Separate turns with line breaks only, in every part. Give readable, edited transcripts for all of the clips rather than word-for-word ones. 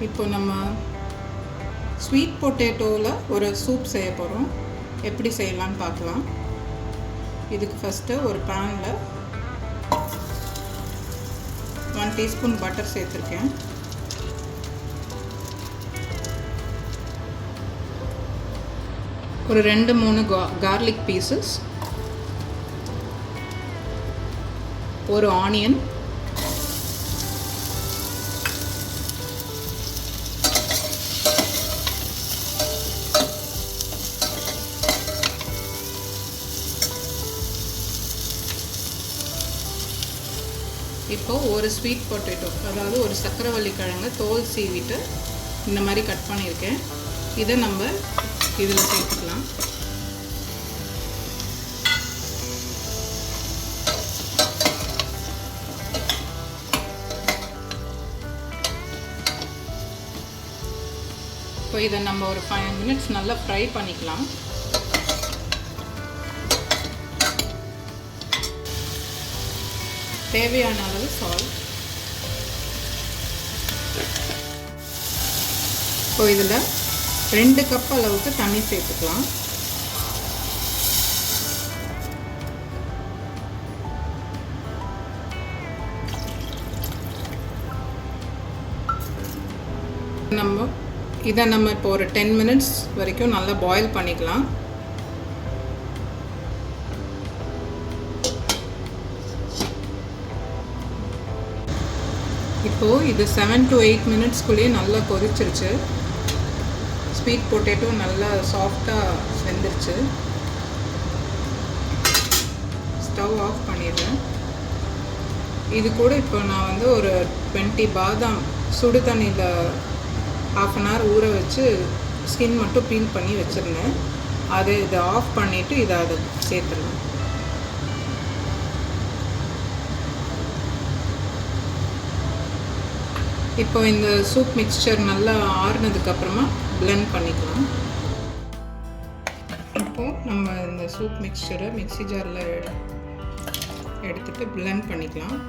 இப்போ நம்ம ஸ்வீட் பொட்டேட்டோவில் ஒரு சூப் செய்ய போகிறோம். எப்படி செய்யலான்னு பார்க்கலாம். இதுக்கு ஃபஸ்ட்டு ஒரு பேனில் 1 டீஸ்பூன் பட்டர் சேர்த்துருக்கேன். ஒரு 2-3 கார்லிக் பீசஸ், ஒரு ஆனியன், இப்போது ஒரு ஸ்வீட் பொட்டேட்டோ, அதாவது ஒரு சக்கரவள்ளி கிழங்கு தோல் சீவிட்டு இந்த மாதிரி கட் பண்ணியிருக்கேன். இதை நம்ம இதில் சேர்த்துக்கலாம். இப்போ இதை நம்ம ஒரு 5 மினிட்ஸ் நல்லா ஃப்ரை பண்ணிக்கலாம். தேவையான அளவு சால்ட். இப்போ இதில் 2 கப் அளவுக்கு தண்ணி சேர்த்துக்கலாம். இதை நம்ம இப்போ ஒரு 10 மினிட்ஸ் வரைக்கும் நல்லா பாயில் பண்ணிக்கலாம். இப்போது இது 7 to 8 மினிட்ஸ்குள்ளேயே நல்லா கொதிச்சிருச்சு. ஸ்வீட் பொட்டேட்டோ நல்லா சாஃப்டாக வெந்துருச்சு. ஸ்டவ் ஆஃப் பண்ணிடுறேன். இது கூட இப்போ நான் வந்து ஒரு 20 பாதாம் சுடு தண்ணியில் 1/2 அன் ஹவர் ஊற வச்சு ஸ்கின் மட்டும் பீல் பண்ணி வச்சுருந்தேன். இதை ஆஃப் பண்ணிவிட்டு இதை சேர்த்துடலாம். இப்போ இந்த சூப் மிக்ஸ்சர் நல்லா ஆறுனதுக்கப்புறமா பிளெண்ட் பண்ணிக்கலாம். இப்போது நம்ம இந்த சூப் மிக்ஸ்சரை மிக்ஸி ஜாரில் எடுத்துகிட்டு பிளெண்ட் பண்ணிக்கலாம்.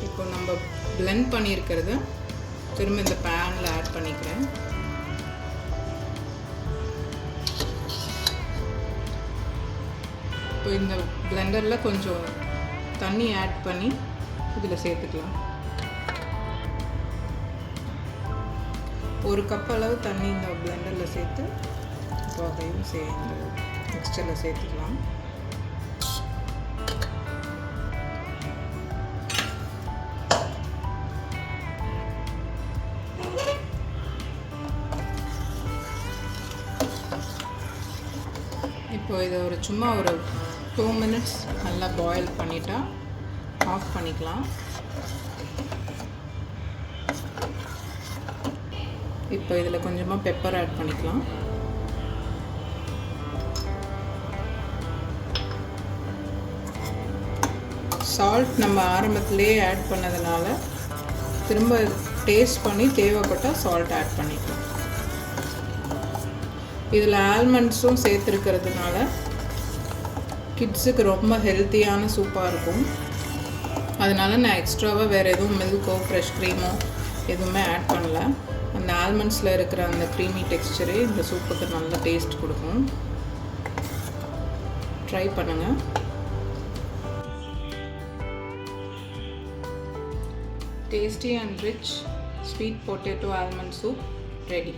இப்போ நம்ம பிளெண்ட் பண்ணியிருக்கிறத திரும்ப இந்த பேனில் ஆட் பண்ணிக்கிறேன். இப்போ இந்த பிளெண்டரில் கொஞ்சம் தண்ணி ஆட் பண்ணி இதில் சேர்த்துக்கலாம். 1 கப் அளவு தண்ணி இந்த பிளெண்டரில் சேர்த்து இப்போ அதையும் இந்த மிக்ஸ்சரில் சேர்த்துக்கலாம். இப்போ இதை சும்மா ஒரு 2 மினிட்ஸ் நல்லா பாயில் பண்ணிட்டா ஆஃப் பண்ணிக்கலாம். இப்போ இதில் கொஞ்சமாக பெப்பர் ஆட் பண்ணிக்கலாம். சால்ட் நம்ம ஆரம்பத்திலே ஆட் பண்ணதுனால திரும்ப டேஸ்ட் பண்ணி தேவைப்பட்டால் சால்ட் ஆட் பண்ணிக்கலாம். இதில் ஆல்மண்ட்ஸும் சேர்த்துருக்கிறதுனால கிட்ஸுக்கு ரொம்ப ஹெல்த்தியான சூப்பாக இருக்கும். அதனால நான் எக்ஸ்ட்ராவாக வேறு எதுவும் மில்க்கோ ஃப்ரெஷ் க்ரீமோ எதுவுமே ஆட் பண்ணல. அந்த ஆல்மண்ட்ஸில் இருக்கிற அந்த க்ரீமி டெக்ஸ்சரே இந்த சூப்புக்கு நல்ல டேஸ்ட் கொடுக்கும். ட்ரை பண்ணுங்கள். Tasty and rich sweet potato almond soup ready.